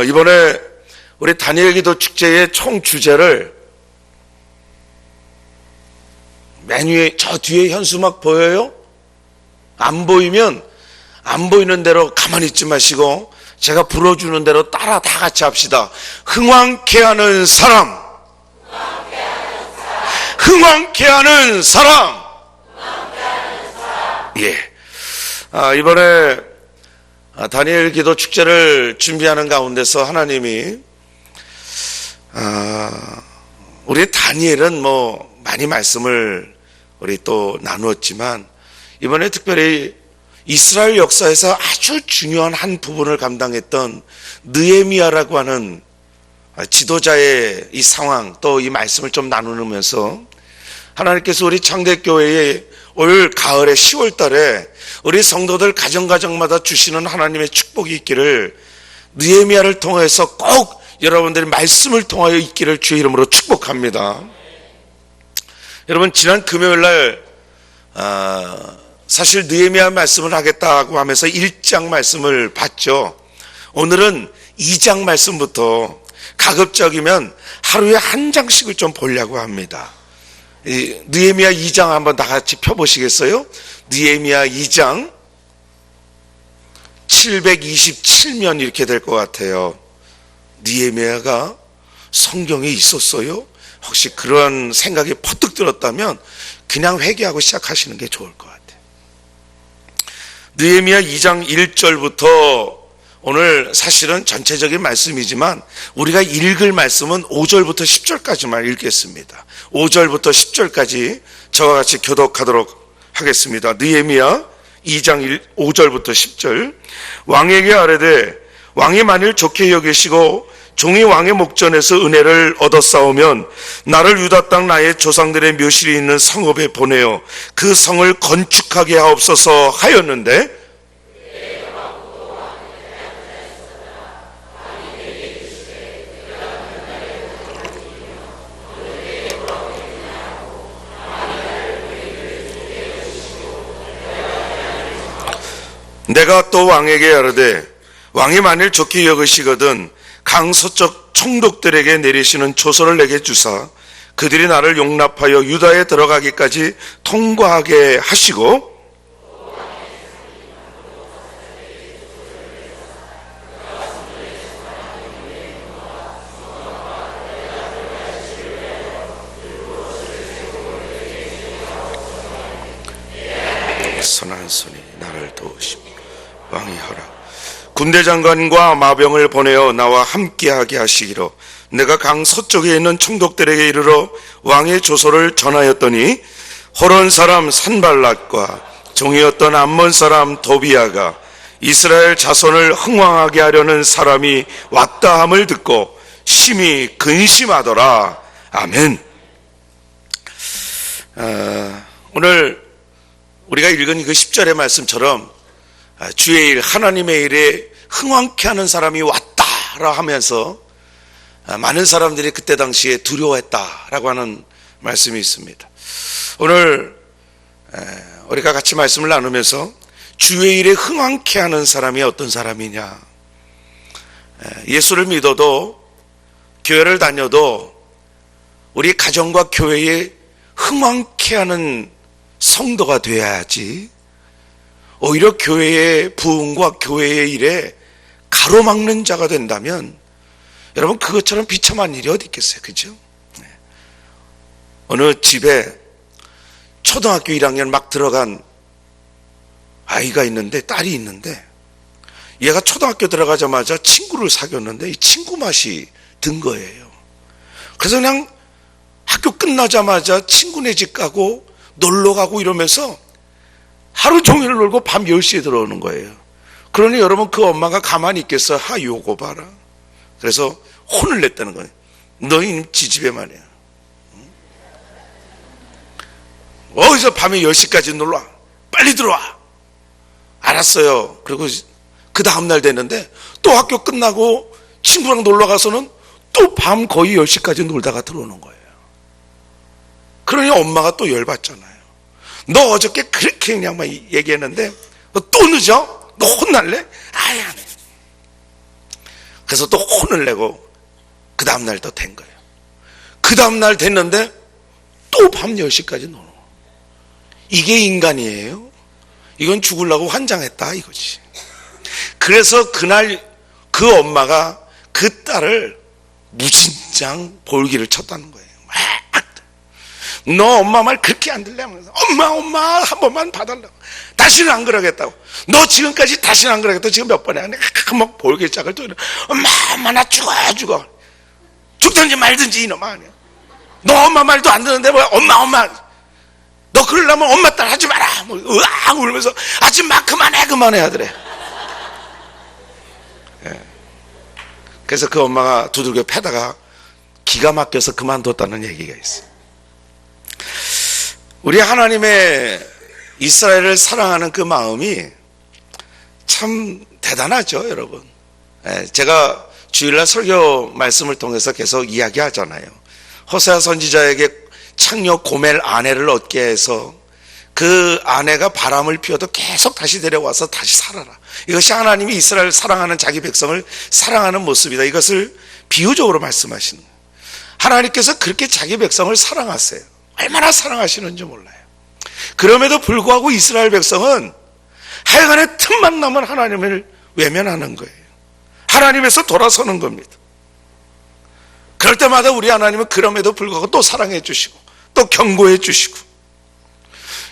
이번에 우리 다니엘 기도 축제의 총 주제를 맨 위에 저 뒤에 현수막 보여요? 안 보이면 안 보이는 대로 가만히 있지 마시고 제가 불러주는 대로 따라 다 같이 합시다. 흥왕케 하는 사람, 흥왕케 하는 사람. 예. 이번에 다니엘 기도 축제를 준비하는 가운데서 하나님이 우리 다니엘은 많이 말씀을 우리 또 나누었지만 이번에 특별히 이스라엘 역사에서 아주 중요한 한 부분을 감당했던 느헤미야라고 하는 지도자의 이 상황 또 이 말씀을 좀 나누면서 하나님께서 우리 창대교회에 올 가을에 10월 달에 우리 성도들 가정마다 주시는 하나님의 축복이 있기를 느헤미야를 통해서 꼭 여러분들이 말씀을 통하여 있기를 주의 이름으로 축복합니다. 여러분 지난 금요일날 사실 느헤미야 말씀을 하겠다고 하면서 1장 말씀을 봤죠. 오늘은 2장 말씀부터 가급적이면 하루에 한 장씩을 좀 보려고 합니다. 느헤미야 2장 한번 다 같이 펴보시겠어요? 느헤미야 2장 727면 이렇게 될 것 같아요. 느헤미야가 성경에 있었어요? 혹시 그런 생각이 퍼뜩 들었다면 그냥 회개하고 시작하시는 게 좋을 것 같아요. 느헤미야 2장 1절부터 오늘 사실은 전체적인 말씀이지만 우리가 읽을 말씀은 5절부터 10절까지만 읽겠습니다. 5절부터 10절까지 저와 같이 교독하도록 하겠습니다. 느헤미야 2장 5절부터 10절. 왕에게 아뢰되 왕이 만일 좋게 여기시고 종이 왕의 목전에서 은혜를 얻었사오면 나를 유다 땅 나의 조상들의 묘실이 있는 성읍에 보내어 그 성을 건축하게 하옵소서 하였는데 내가 또 왕에게 아뢰되 왕이 만일 좋게 여기시거든 강서쪽 총독들에게 내리시는 조서를 내게 주사 그들이 나를 용납하여 유다에 들어가기까지 통과하게 하시고 선한 손이 나를 도우시며 왕이 허락 군대 장관과 마병을 보내어 나와 함께하게 하시기로 내가 강 서쪽에 있는 총독들에게 이르러 왕의 조서를 전하였더니 호론 사람 산발랏과 종이었던 암몬 사람 도비야가 이스라엘 자손을 흥왕하게 하려는 사람이 왔다 함을 듣고 심히 근심하더라. 아멘. 오늘 우리가 읽은 그 10절의 말씀처럼 주의 일, 하나님의 일에 흥왕케 하는 사람이 왔다라 하면서 많은 사람들이 그때 당시에 두려워했다라고 하는 말씀이 있습니다. 오늘 우리가 같이 말씀을 나누면서 주의 일에 흥왕케 하는 사람이 어떤 사람이냐. 예수를 믿어도 교회를 다녀도 우리 가정과 교회에 흥왕케 하는 성도가 되어야지 오히려 교회의 부흥과 교회의 일에 가로막는 자가 된다면 여러분 그것처럼 비참한 일이 어디 있겠어요. 그죠? 어느 집에 초등학교 1학년 막 들어간 아이가 있는데 딸이 있는데 얘가 초등학교 들어가자마자 친구를 사귀었는데 이 친구 맛이 든 거예요. 그래서 그냥 학교 끝나자마자 친구네 집 가고 놀러 가고 이러면서 하루 종일 놀고 밤 10시에 들어오는 거예요. 그러니 여러분 그 엄마가 가만히 있겠어? 요거 봐라. 그래서 혼을 냈다는 거예요. 너희 지집애 말이야. 어디서 밤에 10시까지 놀러와. 빨리 들어와. 알았어요. 그리고 그 다음날 됐는데 또 학교 끝나고 친구랑 놀러 가서는 또 밤 거의 10시까지 놀다가 들어오는 거예요. 그러니 엄마가 또 열받잖아요. 너 어저께 그렇게 그냥 막 얘기했는데 너 또 늦어? 너 혼날래? 아예 안 해. 그래서 또 혼을 내고 그 다음날 또 된 거예요. 그 다음날 됐는데 또 밤 10시까지 노는 거예요. 이게 인간이에요? 이건 죽으려고 환장했다 이거지. 그래서 그날 그 엄마가 그 딸을 무진장 볼기를 쳤다는 거예요. 너 엄마 말 그렇게 안 들래? 엄마 한 번만 봐달라고. 다시는 안 그러겠다고. 너 지금까지 다시는 안 그러겠다. 지금 몇 번이야? 막 볼기짝을 또 엄마 나 죽어. 죽든지 말든지 이놈아. 아니야. 너 엄마 말도 안 듣는데 뭐 엄마 너 그러려면 엄마 딸 하지 마라. 뭐 으악 울면서 아줌마 그만해 하더래. 예. 그래서 그 엄마가 두들겨 패다가 기가 막혀서 그만뒀다는 얘기가 있어요. 우리 하나님의 이스라엘을 사랑하는 그 마음이 참 대단하죠, 여러분. 제가 주일날 설교 말씀을 통해서 계속 이야기하잖아요. 호세아 선지자에게 창녀 고멜 아내를 얻게 해서 그 아내가 바람을 피워도 계속 다시 데려와서 다시 살아라. 이것이 하나님이 이스라엘을 사랑하는 자기 백성을 사랑하는 모습이다. 이것을 비유적으로 말씀하시는 거예요. 하나님께서 그렇게 자기 백성을 사랑하세요. 얼마나 사랑하시는지 몰라요. 그럼에도 불구하고 이스라엘 백성은 하여간에 틈만 나면 하나님을 외면하는 거예요. 하나님에서 돌아서는 겁니다. 그럴 때마다 우리 하나님은 그럼에도 불구하고 또 사랑해 주시고 또 경고해 주시고.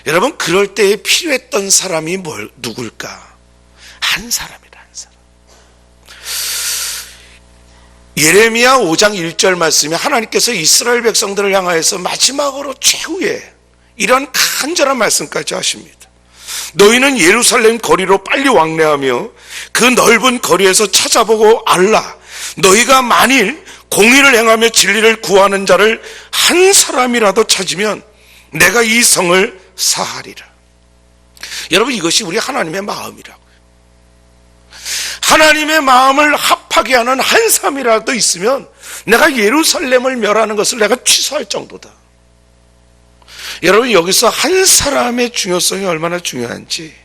여러분, 그럴 때에 필요했던 사람이 누굴까? 한 사람이다, 한 사람. 예레미야 5장 1절 말씀이 하나님께서 이스라엘 백성들을 향하여서 마지막으로 최후의 이런 간절한 말씀까지 하십니다. 너희는 예루살렘 거리로 빨리 왕래하며 그 넓은 거리에서 찾아보고 알라. 너희가 만일 공의를 행하며 진리를 구하는 자를 한 사람이라도 찾으면 내가 이 성을 사하리라. 여러분, 이것이 우리 하나님의 마음이라고요. 하나님의 마음을 합하게 하는 한 사람이라도 있으면 내가 예루살렘을 멸하는 것을 내가 취소할 정도다. 여러분, 여기서 한 사람의 중요성이 얼마나 중요한지,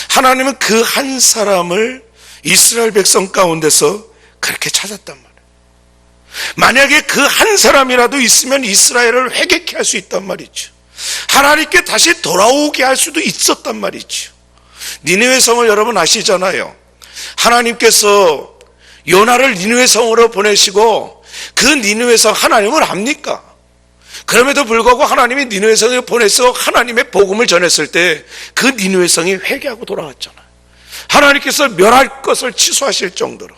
하나님은 그 한 사람을 이스라엘 백성 가운데서 그렇게 찾았단 말이에요. 만약에 그 한 사람이라도 있으면 이스라엘을 회개케 할 수 있단 말이죠. 하나님께 다시 돌아오게 할 수도 있었단 말이죠. 니느웨 성을 여러분 아시잖아요. 하나님께서 요나를 니느웨 성으로 보내시고 그 니느웨 성 하나님을 압니까? 그럼에도 불구하고 하나님이 니느웨 성에 보내서 하나님의 복음을 전했을 때 그 니느웨 성이 회개하고 돌아왔잖아요. 하나님께서 멸할 것을 취소하실 정도로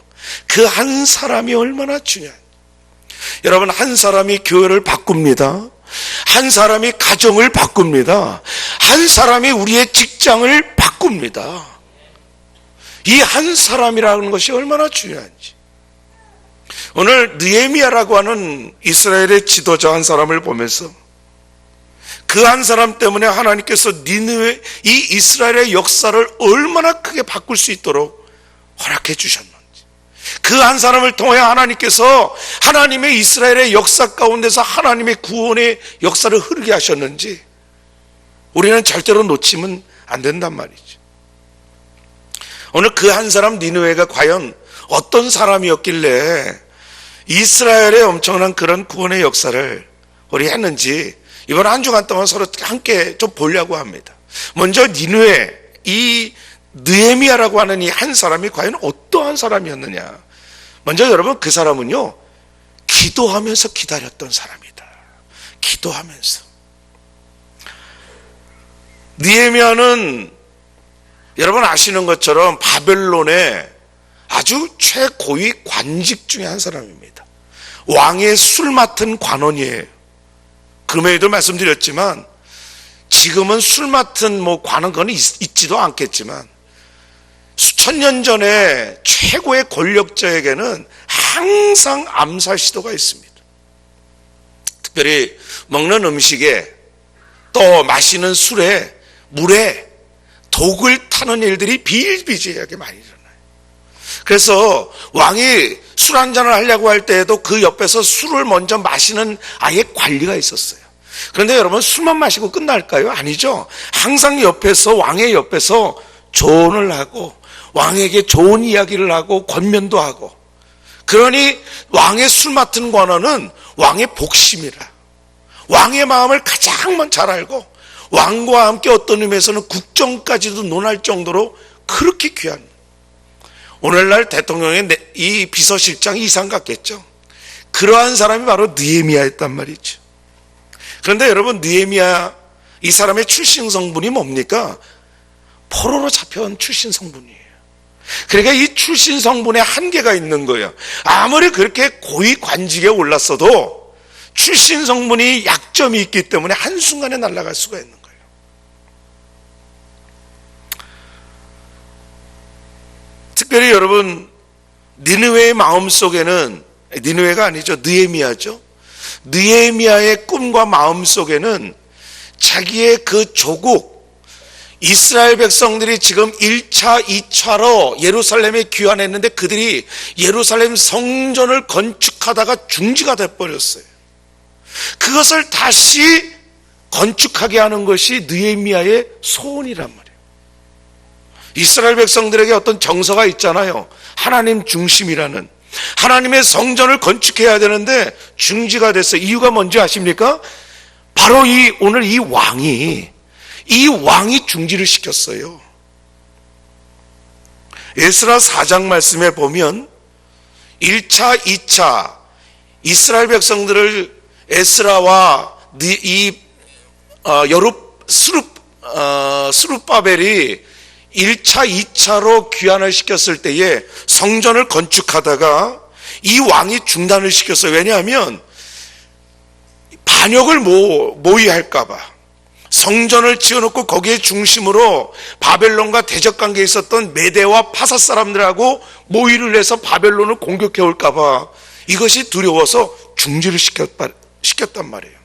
그 한 사람이 얼마나 중요한지. 여러분, 한 사람이 교회를 바꿉니다. 한 사람이 가정을 바꿉니다. 한 사람이 우리의 직장을 바꿉니다. 이 한 사람이라는 것이 얼마나 중요한지. 오늘 느헤미야라고 하는 이스라엘의 지도자 한 사람을 보면서 그 한 사람 때문에 하나님께서 니느웨, 이 이스라엘의 역사를 얼마나 크게 바꿀 수 있도록 허락해 주셨는지, 그 한 사람을 통해 하나님께서 하나님의 이스라엘의 역사 가운데서 하나님의 구원의 역사를 흐르게 하셨는지 우리는 절대로 놓치면 안 된단 말이죠. 오늘 그 한 사람 니느웨가 과연 어떤 사람이었길래 이스라엘의 엄청난 그런 구원의 역사를 우리 했는지 이번 한 주간 동안 서로 함께 좀 보려고 합니다. 먼저 니느웨, 이 느헤미야라고 하는 이 한 사람이 과연 어떠한 사람이었느냐. 먼저 여러분, 그 사람은요, 기도하면서 기다렸던 사람이다. 기도하면서. 느헤미야는 여러분 아시는 것처럼 바벨론의 아주 최고위 관직 중에 한 사람입니다. 왕의 술 맡은 관원이에요. 그럼에도 말씀드렸지만 지금은 술 맡은 관원은 있지도 않겠지만 수천 년 전에 최고의 권력자에게는 항상 암살 시도가 있습니다. 특별히 먹는 음식에 또 마시는 술에 물에 독을 타는 일들이 비일비재하게 많이 일어나요. 그래서 왕이 술 한잔을 하려고 할 때에도 그 옆에서 술을 먼저 마시는 아예 관리가 있었어요. 그런데 여러분, 술만 마시고 끝날까요? 아니죠. 항상 옆에서, 왕의 옆에서 조언을 하고 왕에게 좋은 이야기를 하고 권면도 하고, 그러니 왕의 술 맡은 관원은 왕의 복심이라, 왕의 마음을 가장 잘 알고 왕과 함께 어떤 의미에서는 국정까지도 논할 정도로 그렇게 귀한, 오늘날 대통령의 이 비서실장이 이상 같겠죠. 그러한 사람이 바로 느헤미야였단 말이죠. 그런데 여러분, 느헤미야 이 사람의 출신 성분이 뭡니까? 포로로 잡혀온 출신 성분이에요. 그러니까 이 출신 성분에 한계가 있는 거예요. 아무리 그렇게 고위 관직에 올랐어도 출신 성분이 약점이 있기 때문에 한순간에 날아갈 수가 있는 거예요. 특별히 여러분, 니느웨의 마음속에는, 니느웨가 아니죠, 느헤미야죠. 느헤미야의 꿈과 마음속에는 자기의 그 조국, 이스라엘 백성들이 지금 1차, 2차로 예루살렘에 귀환했는데 그들이 예루살렘 성전을 건축하다가 중지가 돼버렸어요. 그것을 다시 건축하게 하는 것이 느헤미야의 소원이란 말이에요. 이스라엘 백성들에게 어떤 정서가 있잖아요. 하나님 중심이라는. 하나님의 성전을 건축해야 되는데 중지가 됐어요. 이유가 뭔지 아십니까? 바로 오늘 이 왕이 중지를 시켰어요. 에스라 4장 말씀에 보면 1차, 2차 이스라엘 백성들을 에스라와 스룹바벨이 1차, 2차로 귀환을 시켰을 때에 성전을 건축하다가 이 왕이 중단을 시켰어요. 왜냐하면 반역을 모의할까 봐. 성전을 지어놓고 거기에 중심으로 바벨론과 대적관계에 있었던 메대와 파사 사람들하고 모의를 해서 바벨론을 공격해 올까 봐 이것이 두려워서 중지를 시켰단 말이에요.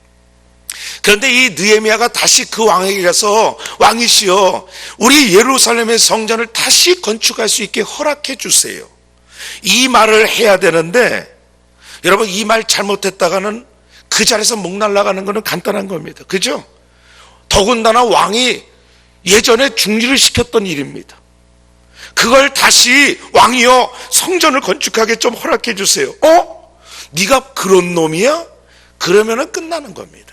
그런데 이 느헤미야가 다시 그 왕에게 가서, 왕이시여, 우리 예루살렘의 성전을 다시 건축할 수 있게 허락해 주세요, 이 말을 해야 되는데, 여러분, 이 말 잘못했다가는 그 자리에서 목 날아가는 것은 간단한 겁니다. 그죠? 더군다나 왕이 예전에 중지를 시켰던 일입니다. 그걸 다시, 왕이여, 성전을 건축하게 좀 허락해 주세요. 네가 그런 놈이야? 그러면은 끝나는 겁니다.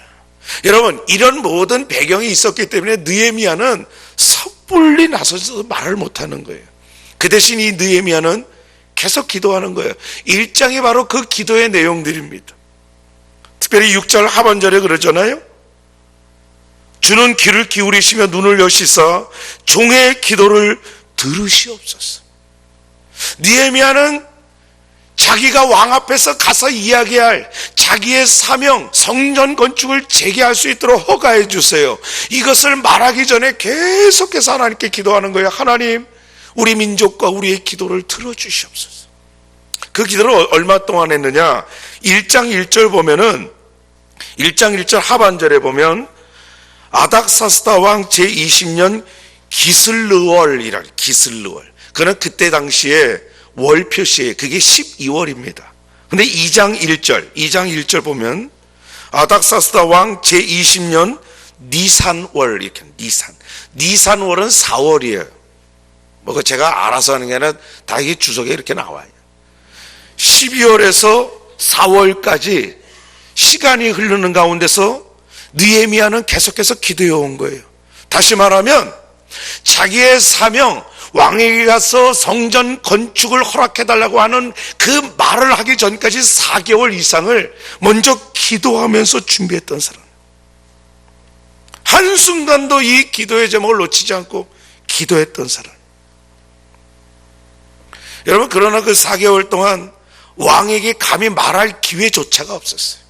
여러분, 이런 모든 배경이 있었기 때문에 느헤미야는 섣불리 나서서 말을 못하는 거예요. 그 대신 이 느헤미야는 계속 기도하는 거예요. 1장이 바로 그 기도의 내용들입니다. 특별히 6절 하반절에 그러잖아요. 주는 귀를 기울이시며 눈을 여시사 종의 기도를 들으시옵소서. 느헤미야는 자기가 왕 앞에서 가서 이야기할 자기의 사명, 성전 건축을 재개할 수 있도록 허가해 주세요, 이것을 말하기 전에 계속해서 하나님께 기도하는 거예요. 하나님, 우리 민족과 우리의 기도를 들어주시옵소서. 그 기도를 얼마 동안 했느냐? 1장 1절 보면은, 1장 1절 하반절에 보면 아닥사스다 왕 제20년 기슬르월이라, 기슬르월. 그는 그때 당시에 월 표시에 그게 12월입니다. 근데 2장 1절 보면 아닥사스다 왕 제20년 니산월, 이렇게 니산월은 4월이에요. 뭐 제가 알아서 하는 게 아니라 다 이게 주석에 이렇게 나와요. 12월에서 4월까지 시간이 흐르는 가운데서 느헤미야는 계속해서 기도해 온 거예요. 다시 말하면 자기의 사명, 왕에게 가서 성전 건축을 허락해달라고 하는 그 말을 하기 전까지 4개월 이상을 먼저 기도하면서 준비했던 사람. 한순간도 이 기도의 제목을 놓치지 않고 기도했던 사람. 여러분, 그러나 그 4개월 동안 왕에게 감히 말할 기회조차가 없었어요.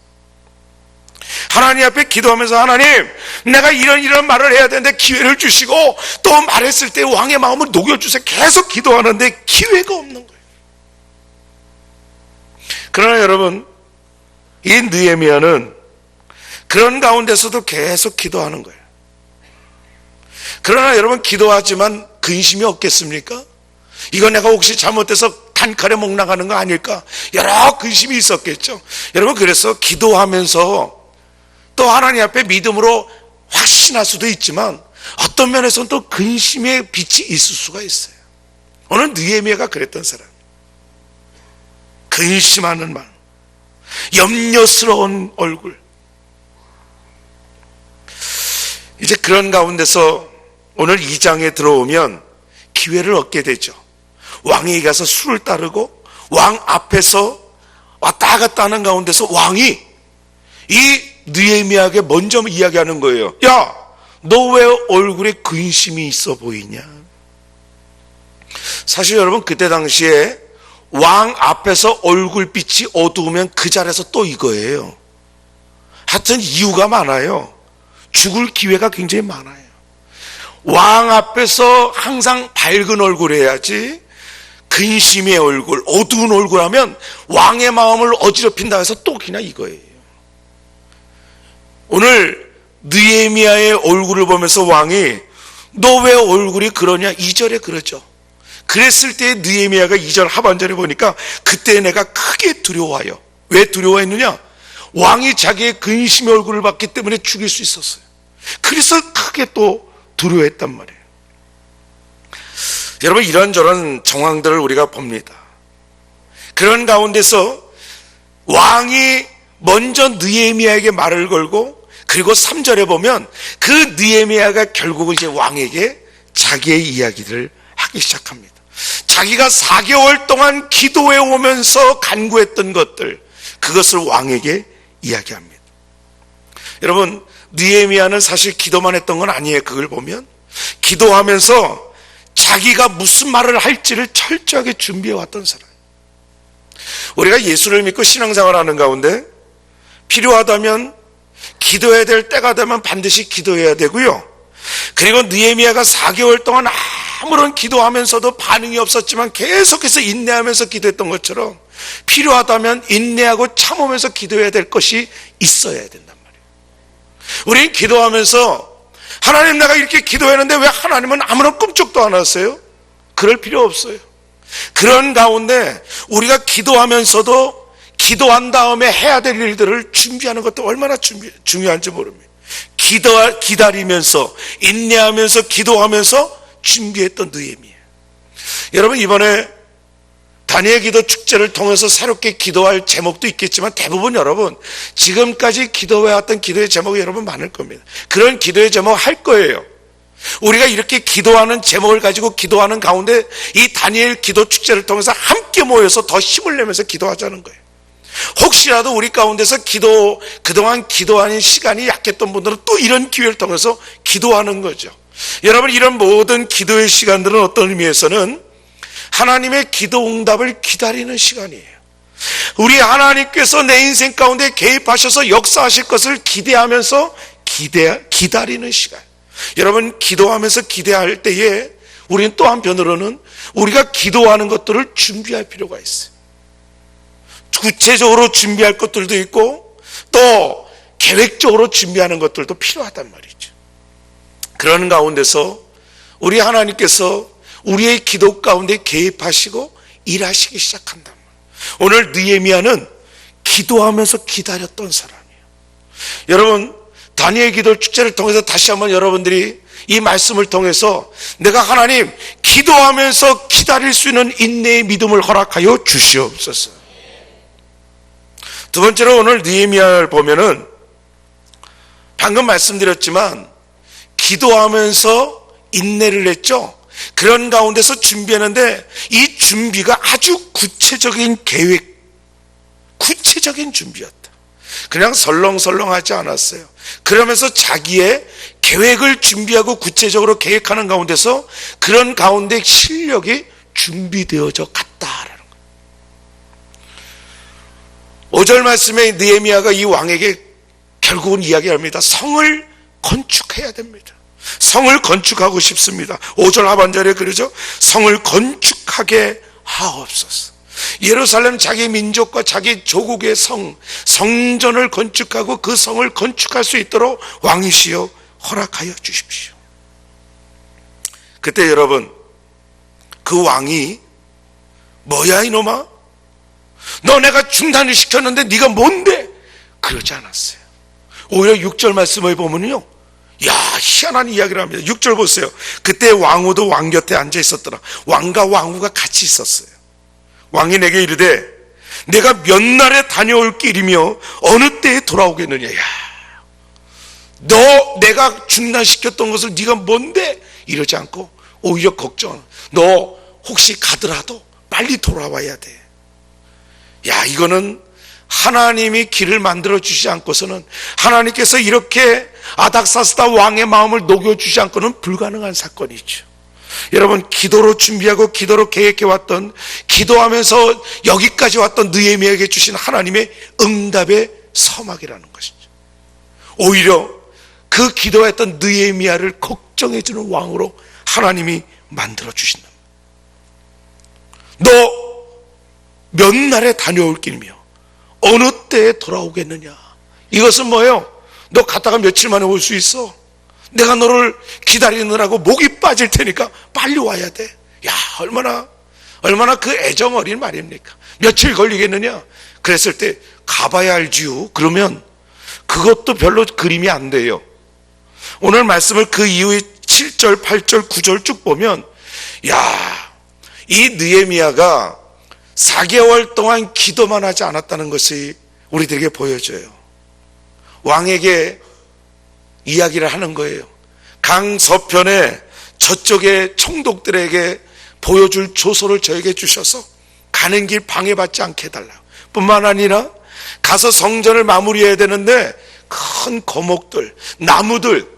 하나님 앞에 기도하면서, 하나님, 내가 이런 말을 해야 되는데 기회를 주시고, 또 말했을 때 왕의 마음을 녹여주세요. 계속 기도하는데 기회가 없는 거예요. 그러나 여러분, 이 느헤미야는 그런 가운데서도 계속 기도하는 거예요. 그러나 여러분, 기도하지만 근심이 없겠습니까? 이거 내가 혹시 잘못해서 단칼에 목 나가는 거 아닐까? 여러 근심이 있었겠죠. 여러분, 그래서 기도하면서 또 하나님 앞에 믿음으로 확신할 수도 있지만 어떤 면에서는 또 근심의 빛이 있을 수가 있어요. 오늘 느헤미야가 그랬던 사람. 근심하는 마음, 염려스러운 얼굴. 이제 그런 가운데서 오늘 2장에 들어오면 기회를 얻게 되죠. 왕에게 가서 술을 따르고 왕 앞에서 왔다 갔다 하는 가운데서 왕이 이 느헤미야에게 먼저 이야기하는 거예요. 야, 너 왜 얼굴에 근심이 있어 보이냐? 사실 여러분, 그때 당시에 왕 앞에서 얼굴빛이 어두우면 그 자리에서 또 이거예요. 하여튼 이유가 많아요. 죽을 기회가 굉장히 많아요. 왕 앞에서 항상 밝은 얼굴 해야지, 근심의 얼굴, 어두운 얼굴 하면 왕의 마음을 어지럽힌다 해서 또 그냥 이거예요. 오늘 느헤미야의 얼굴을 보면서 왕이 너 왜 얼굴이 그러냐? 2절에 그러죠. 그랬을 때 느헤미야가 2절 하반절에 보니까 그때 내가 크게 두려워하여. 왜 두려워했느냐? 왕이 자기의 근심의 얼굴을 봤기 때문에 죽일 수 있었어요. 그래서 크게 또 두려워했단 말이에요. 여러분, 이런저런 정황들을 우리가 봅니다. 그런 가운데서 왕이 먼저 느헤미야에게 말을 걸고, 그리고 3절에 보면 그 느헤미야가 결국은 이제 왕에게 자기의 이야기를 하기 시작합니다. 자기가 4개월 동안 기도해 오면서 간구했던 것들, 그것을 왕에게 이야기합니다. 여러분, 느헤미야는 사실 기도만 했던 건 아니에요. 그걸 보면 기도하면서 자기가 무슨 말을 할지를 철저하게 준비해 왔던 사람. 우리가 예수를 믿고 신앙생활 하는 가운데 필요하다면 기도해야 될 때가 되면 반드시 기도해야 되고요. 그리고 느헤미야가 4개월 동안 아무런 기도하면서도 반응이 없었지만 계속해서 인내하면서 기도했던 것처럼 필요하다면 인내하고 참으면서 기도해야 될 것이 있어야 된단 말이에요. 우리는 기도하면서 하나님, 내가 이렇게 기도했는데 왜 하나님은 아무런 꿈쩍도 안 하세요? 그럴 필요 없어요. 그런 가운데 우리가 기도하면서도 기도한 다음에 해야 될 일들을 준비하는 것도 얼마나 중요한지 모릅니다. 기다리면서 인내하면서 기도하면서 준비했던 느헤미야. 여러분, 이번에 다니엘 기도 축제를 통해서 새롭게 기도할 제목도 있겠지만 대부분 여러분 지금까지 기도해왔던 기도의 제목이 여러분 많을 겁니다. 그런 기도의 제목 할 거예요. 우리가 이렇게 기도하는 제목을 가지고 기도하는 가운데 이 다니엘 기도 축제를 통해서 함께 모여서 더 힘을 내면서 기도하자는 거예요. 혹시라도 우리 가운데서 그동안 기도하는 시간이 약했던 분들은 또 이런 기회를 통해서 기도하는 거죠. 여러분, 이런 모든 기도의 시간들은 어떤 의미에서는 하나님의 기도 응답을 기다리는 시간이에요. 우리 하나님께서 내 인생 가운데 개입하셔서 역사하실 것을 기대하면서 기다리는 시간. 여러분, 기도하면서 기대할 때에 우리는 또 한편으로는 우리가 기도하는 것들을 준비할 필요가 있어요. 구체적으로 준비할 것들도 있고 또 계획적으로 준비하는 것들도 필요하단 말이죠. 그런 가운데서 우리 하나님께서 우리의 기도 가운데 개입하시고 일하시기 시작한단 말이에요. 오늘 느헤미야는 기도하면서 기다렸던 사람이에요. 여러분, 다니엘 기도 축제를 통해서 다시 한번 여러분들이 이 말씀을 통해서 내가 하나님 기도하면서 기다릴 수 있는 인내의 믿음을 허락하여 주시옵소서. 두 번째로 오늘 느헤미야를 보면은 방금 말씀드렸지만 기도하면서 인내를 했죠. 그런 가운데서 준비했는데 이 준비가 아주 구체적인 계획, 구체적인 준비였다. 그냥 설렁설렁하지 않았어요. 그러면서 자기의 계획을 준비하고 구체적으로 계획하는 가운데서 그런 가운데 실력이 준비되어져 갔다라는 거예요. 5절 말씀에 느헤미야가 이 왕에게 결국은 이야기합니다. 성을 건축해야 됩니다. 성을 건축하고 싶습니다. 5절 하반절에 그러죠. 성을 건축하게 하옵소서. 예루살렘 자기 민족과 자기 조국의 성전을 건축하고 그 성을 건축할 수 있도록 왕이시여 허락하여 주십시오. 그때 여러분, 그 왕이 뭐야 이놈아? 너 내가 중단을 시켰는데 네가 뭔데? 그러지 않았어요. 오히려 6절 말씀을 보면요, 야, 희한한 이야기를 합니다. 6절 보세요. 그때 왕후도 왕 곁에 앉아 있었더라. 왕과 왕후가 같이 있었어요. 왕이 내게 이르되 내가 몇 날에 다녀올 길이며 어느 때에 돌아오겠느냐. 야, 너 내가 중단시켰던 것을 네가 뭔데 이러지 않고 오히려 걱정. 너 혹시 가더라도 빨리 돌아와야 돼. 야, 이거는 하나님이 길을 만들어 주시지 않고서는, 하나님께서 이렇게 아닥사스다 왕의 마음을 녹여주지 않고는 불가능한 사건이죠. 여러분, 기도로 준비하고 기도로 계획해왔던, 기도하면서 여기까지 왔던 느헤미야에게 주신 하나님의 응답의 서막이라는 것이죠. 오히려 그 기도했던 느헤미야를 걱정해주는 왕으로 하나님이 만들어 주신다. 너 몇 날에 다녀올 길이며 어느 때에 돌아오겠느냐. 이것은 뭐예요? 너 갔다가 며칠 만에 올 수 있어. 내가 너를 기다리느라고 목이 빠질 테니까 빨리 와야 돼. 야, 얼마나 그 애정 어린 말입니까? 며칠 걸리겠느냐? 그랬을 때 가봐야 알지요. 그러면 그것도 별로 그림이 안 돼요. 오늘 말씀을 그 이후에 7절, 8절, 9절 쭉 보면, 야, 이 느헤미야가 4개월 동안 기도만 하지 않았다는 것이 우리들에게 보여져요. 왕에게 이야기를 하는 거예요. 강 서편에 저쪽에 총독들에게 보여줄 조서를 저에게 주셔서 가는 길 방해받지 않게 해달라. 뿐만 아니라 가서 성전을 마무리해야 되는데 큰 거목들, 나무들,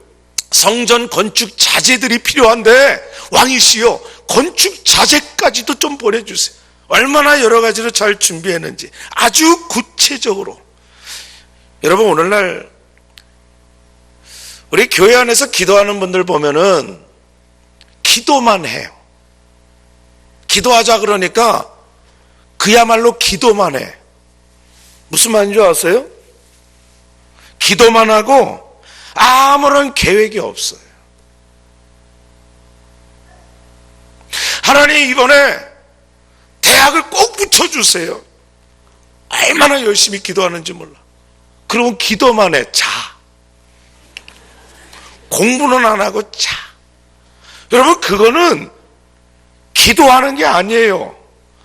성전 건축 자재들이 필요한데 왕이시여 건축 자재까지도 좀 보내주세요. 얼마나 여러 가지로 잘 준비했는지 아주 구체적으로. 여러분, 오늘날 우리 교회 안에서 기도하는 분들 보면은 기도만 해요. 기도하자 그러니까 그야말로 기도만 해. 무슨 말인지 아세요? 기도만 하고 아무런 계획이 없어요. 하나님, 이번에 대학을 꼭 붙여주세요. 얼마나 열심히 기도하는지 몰라. 그러면 기도만 해. 자. 공부는 안 하고 자. 여러분, 그거는 기도하는 게 아니에요.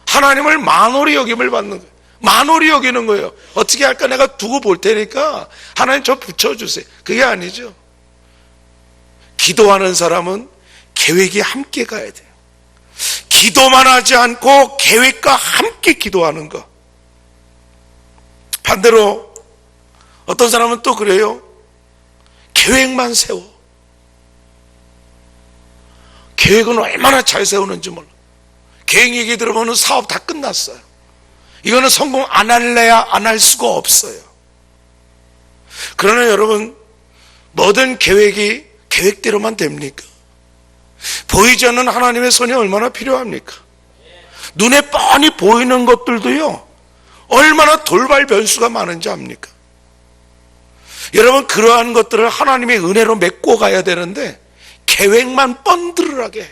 하나님을 만홀히 여김을 받는 거예요. 만홀히 여기는 거예요. 어떻게 할까? 내가 두고 볼 테니까 하나님 저 붙여주세요. 그게 아니죠. 기도하는 사람은 계획이 함께 가야 돼요. 기도만 하지 않고 계획과 함께 기도하는 것. 반대로 어떤 사람은 또 그래요. 계획만 세워. 계획은 얼마나 잘 세우는지 몰라. 계획 얘기 들어보면 사업 다 끝났어요. 이거는 성공 안 할래야 안 할 수가 없어요. 그러나 여러분, 모든 계획이 계획대로만 됩니까? 보이지 않는 하나님의 손이 얼마나 필요합니까? 눈에 뻔히 보이는 것들도요, 얼마나 돌발 변수가 많은지 압니까? 여러분, 그러한 것들을 하나님의 은혜로 메꿔 가야 되는데 계획만 뻔드르르하게 해.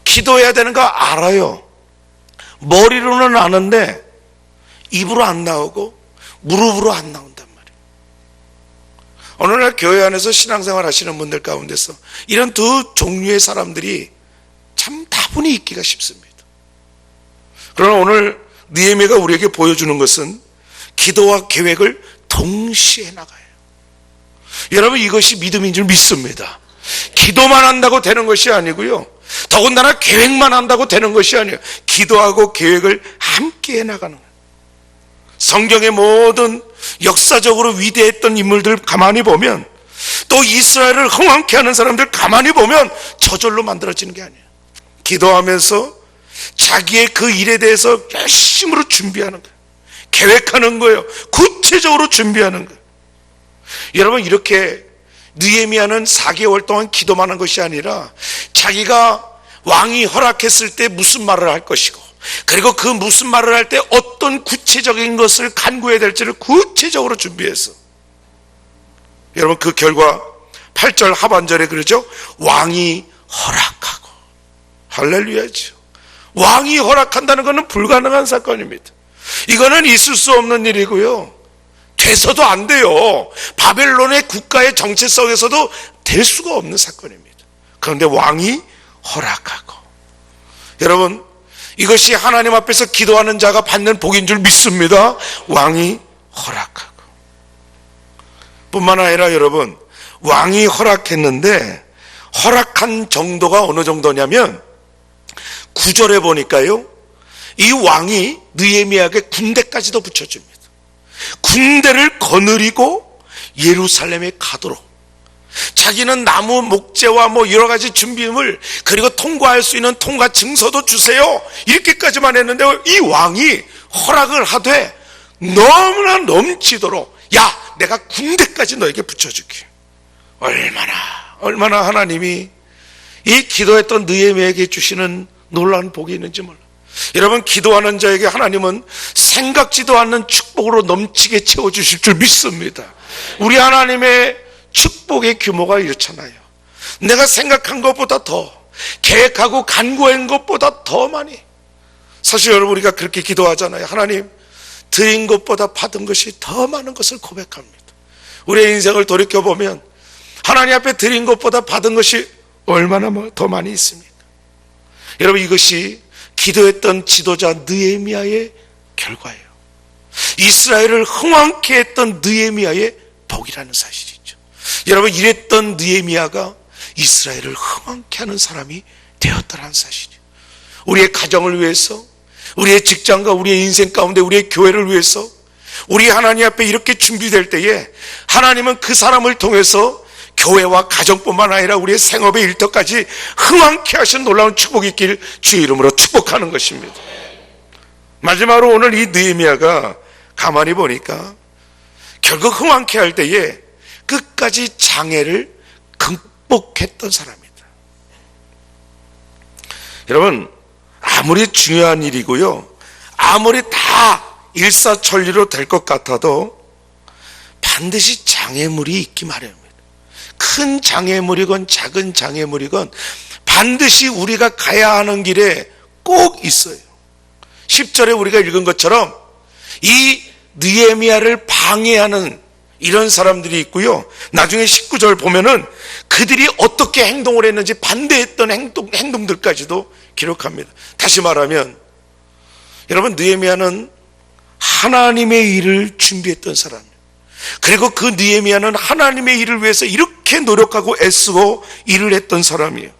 기도해야 되는 거 알아요. 머리로는 아는데 입으로 안 나오고 무릎으로 안 나온단 말이에요. 오늘날 교회 안에서 신앙생활 하시는 분들 가운데서 이런 두 종류의 사람들이 참 다분히 있기가 쉽습니다. 그러나 오늘 느헤미야가 우리에게 보여주는 것은 기도와 계획을 동시에 나가요. 여러분, 이것이 믿음인 줄 믿습니다. 기도만 한다고 되는 것이 아니고요, 더군다나 계획만 한다고 되는 것이 아니에요. 기도하고 계획을 함께 해나가는 거예요. 성경의 모든 역사적으로 위대했던 인물들 가만히 보면, 또 이스라엘을 흥왕케 하는 사람들 가만히 보면 저절로 만들어지는 게 아니에요. 기도하면서 자기의 그 일에 대해서 열심으로 준비하는 거예요. 계획하는 거예요. 구체적으로 준비하는 거예요. 여러분, 이렇게 느헤미야는 4개월 동안 기도만 한 것이 아니라 자기가 왕이 허락했을 때 무슨 말을 할 것이고, 그리고 그 무슨 말을 할 때 어떤 구체적인 것을 간구해야 될지를 구체적으로 준비해서, 여러분, 그 결과 8절 하반절에 그러죠. 왕이 허락하고. 할렐루야죠. 왕이 허락한다는 것은 불가능한 사건입니다. 이거는 있을 수 없는 일이고요, 돼서도 안 돼요. 바벨론의 국가의 정체성에서도 될 수가 없는 사건입니다. 그런데 왕이 허락하고, 여러분, 이것이 하나님 앞에서 기도하는 자가 받는 복인 줄 믿습니다. 왕이 허락하고. 뿐만 아니라 여러분, 왕이 허락했는데 허락한 정도가 어느 정도냐면 9절에 보니까요, 이 왕이 느헤미야에게 군대까지도 붙여줍니다. 군대를 거느리고 예루살렘에 가도록, 자기는 나무 목재와 뭐 여러 가지 준비물, 그리고 통과할 수 있는 통과 증서도 주세요, 이렇게까지만 했는데 이 왕이 허락을 하되 너무나 넘치도록, 야, 내가 군대까지 너에게 붙여줄게. 얼마나 하나님이 이 기도했던 느헤미야에게 주시는 놀라운 복이 있는지 몰라. 여러분, 기도하는 자에게 하나님은 생각지도 않는 축복으로 넘치게 채워주실 줄 믿습니다. 우리 하나님의 축복의 규모가 이렇잖아요. 내가 생각한 것보다 더, 계획하고 간구한 것보다 더 많이. 사실 여러분, 우리가 그렇게 기도하잖아요. 하나님, 드린 것보다 받은 것이 더 많은 것을 고백합니다. 우리의 인생을 돌이켜보면 하나님 앞에 드린 것보다 받은 것이 얼마나 더 많이 있습니까? 여러분, 이것이 기도했던 지도자 느헤미야의 결과예요. 이스라엘을 흥왕케 했던 느헤미야의 복이라는 사실이죠. 여러분, 이랬던 느헤미야가 이스라엘을 흥왕케 하는 사람이 되었다는 사실이에요. 우리의 가정을 위해서, 우리의 직장과 우리의 인생 가운데 우리의 교회를 위해서 우리 하나님 앞에 이렇게 준비될 때에 하나님은 그 사람을 통해서 교회와 가정뿐만 아니라 우리의 생업의 일터까지 흥왕케 하신 놀라운 축복이 있길 주의 이름으로 축복하는 것입니다. 마지막으로 오늘 이 느헤미야가 가만히 보니까 결국 흥왕케 할 때에 끝까지 장애를 극복했던 사람이다. 여러분, 아무리 중요한 일이고요, 아무리 다 일사천리로 될 것 같아도 반드시 장애물이 있기 마련입니다. 큰 장애물이건 작은 장애물이건 반드시 우리가 가야 하는 길에 꼭 있어요. 10절에 우리가 읽은 것처럼 이 느헤미야를 방해하는 이런 사람들이 있고요, 나중에 19절 보면은 그들이 어떻게 행동을 했는지 반대했던 행동들까지도 기록합니다. 다시 말하면 여러분, 느헤미야는 하나님의 일을 준비했던 사람이에요. 그리고 그 느헤미야는 하나님의 일을 위해서 이렇게 노력하고 애쓰고 일을 했던 사람이에요.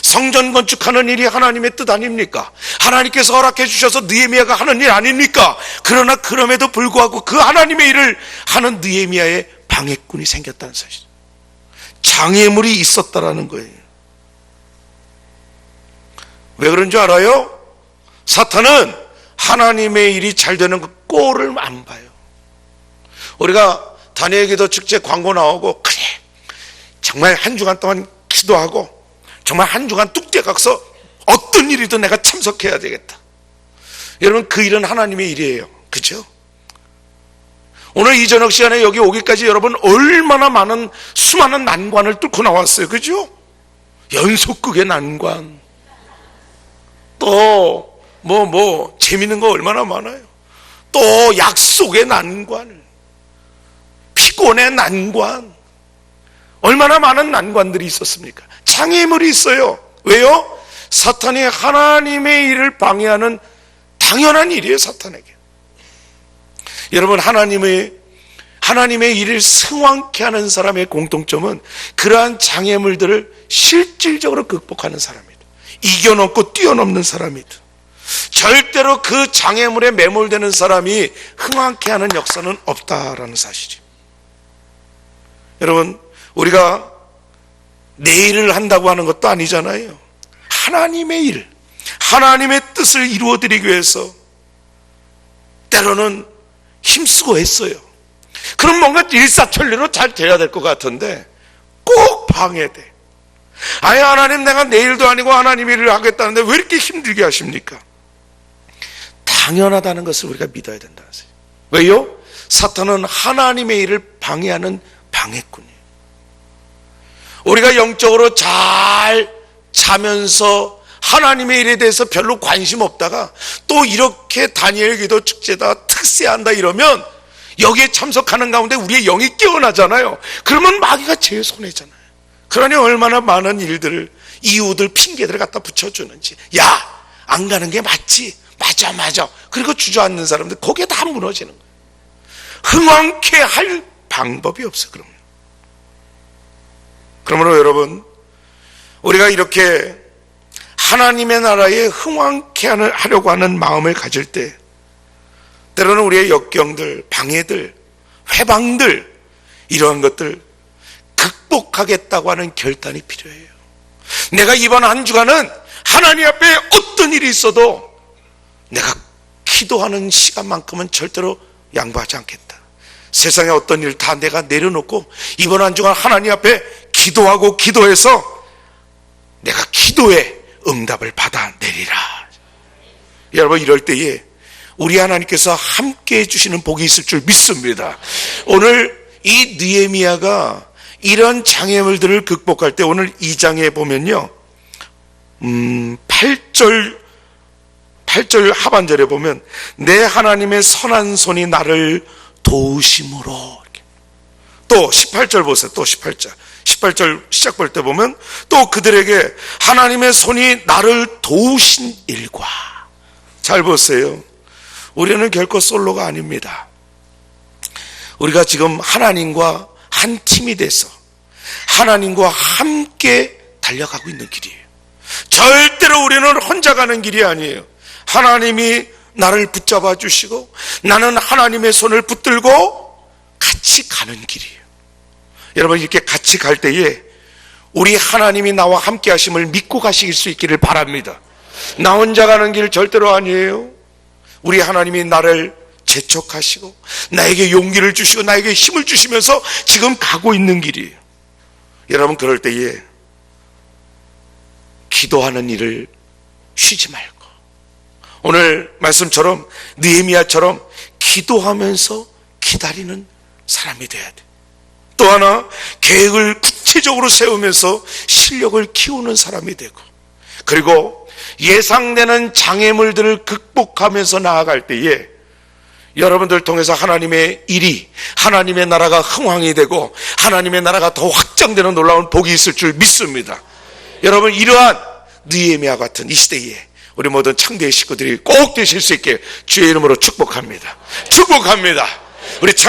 성전 건축하는 일이 하나님의 뜻 아닙니까? 하나님께서 허락해 주셔서 느헤미야가 하는 일 아닙니까? 그러나 그럼에도 불구하고 그 하나님의 일을 하는 느헤미야의 방해꾼이 생겼다는 사실, 장애물이 있었다라는 거예요. 왜 그런 줄 알아요? 사탄은 하나님의 일이 잘 되는 그 꼴을 안 봐요. 우리가 다니엘 기도 축제 광고 나오고, 그래, 정말 한 주간 동안 기도하고 정말 한 주간 뚝 떼가서 어떤 일이든 내가 참석해야 되겠다. 여러분, 그 일은 하나님의 일이에요. 그렇죠? 오늘 이 저녁 시간에 여기 오기까지 여러분 얼마나 많은 수많은 난관을 뚫고 나왔어요. 그렇죠? 연속극의 난관, 또 재밌는 거 얼마나 많아요. 또 약속의 난관, 피곤의 난관, 얼마나 많은 난관들이 있었습니까? 장애물이 있어요. 왜요? 사탄이 하나님의 일을 방해하는 당연한 일이에요, 사탄에게. 여러분, 하나님의 일을 승왕케 하는 사람의 공통점은 그러한 장애물들을 실질적으로 극복하는 사람이다. 이겨넘고 뛰어넘는 사람이다. 절대로 그 장애물에 매몰되는 사람이 흥왕케 하는 역사는 없다라는 사실이에요. 여러분, 우리가 내 일을 한다고 하는 것도 아니잖아요. 하나님의 일, 하나님의 뜻을 이루어드리기 위해서 때로는 힘쓰고 했어요. 그럼 뭔가 일사천리로 잘 돼야 될 것 같은데 꼭 방해돼. 아예 하나님, 내가 내 일도 아니고 하나님 일을 하겠다는데 왜 이렇게 힘들게 하십니까? 당연하다는 것을 우리가 믿어야 된다는 사실. 왜요? 사탄은 하나님의 일을 방해하는 방해꾼이에요. 우리가 영적으로 잘 자면서 하나님의 일에 대해서 별로 관심 없다가 또 이렇게 다니엘 기도 축제다, 특세한다 이러면 여기에 참석하는 가운데 우리의 영이 깨어나잖아요. 그러면 마귀가 제일 손해잖아요. 그러니 얼마나 많은 일들을, 이유들, 핑계들을 갖다 붙여주는지. 야, 안 가는 게 맞지. 맞아. 그리고 주저앉는 사람들 거기에 다 무너지는 거예요. 흥왕케 할 방법이 없어. 그러므로 여러분, 우리가 이렇게 하나님의 나라에 흥왕케 하려고 하는 마음을 가질 때 때로는 우리의 역경들, 방해들, 회방들, 이러한 것들 극복하겠다고 하는 결단이 필요해요. 내가 이번 한 주간은 하나님 앞에 어떤 일이 있어도 내가 기도하는 시간만큼은 절대로 양보하지 않겠다. 세상에 어떤 일 다 내가 내려놓고 이번 한 주간 하나님 앞에 기도하고 기도해서 내가 기도의 응답을 받아내리라. 여러분, 이럴 때에 우리 하나님께서 함께 해주시는 복이 있을 줄 믿습니다. 오늘 이 느헤미야가 이런 장애물들을 극복할 때 오늘 2장에 보면요, 8절 하반절에 보면 내 하나님의 선한 손이 나를 도우심으로, 또 18절 보세요. 또 18절 시작 볼 때 보면 또 그들에게 하나님의 손이 나를 도우신 일과. 잘 보세요. 우리는 결코 솔로가 아닙니다. 우리가 지금 하나님과 한 팀이 돼서 하나님과 함께 달려가고 있는 길이에요. 절대로 우리는 혼자 가는 길이 아니에요. 하나님이 나를 붙잡아 주시고 나는 하나님의 손을 붙들고 같이 가는 길이에요. 여러분, 이렇게 같이 갈 때에 우리 하나님이 나와 함께 하심을 믿고 가실 수 있기를 바랍니다. 나 혼자 가는 길 절대로 아니에요. 우리 하나님이 나를 재촉하시고 나에게 용기를 주시고 나에게 힘을 주시면서 지금 가고 있는 길이에요. 여러분, 그럴 때에 기도하는 일을 쉬지 말고 오늘 말씀처럼 느헤미야처럼 기도하면서 기다리는 사람이 돼야 돼. 또 하나, 계획을 구체적으로 세우면서 실력을 키우는 사람이 되고, 그리고 예상되는 장애물들을 극복하면서 나아갈 때에 여러분들 통해서 하나님의 일이, 하나님의 나라가 흥왕이 되고 하나님의 나라가 더 확장되는 놀라운 복이 있을 줄 믿습니다. 여러분, 이러한 느헤미야 같은 이 시대에 우리 모든 창대의 식구들이 꼭 되실 수 있게 주의 이름으로 축복합니다. 우리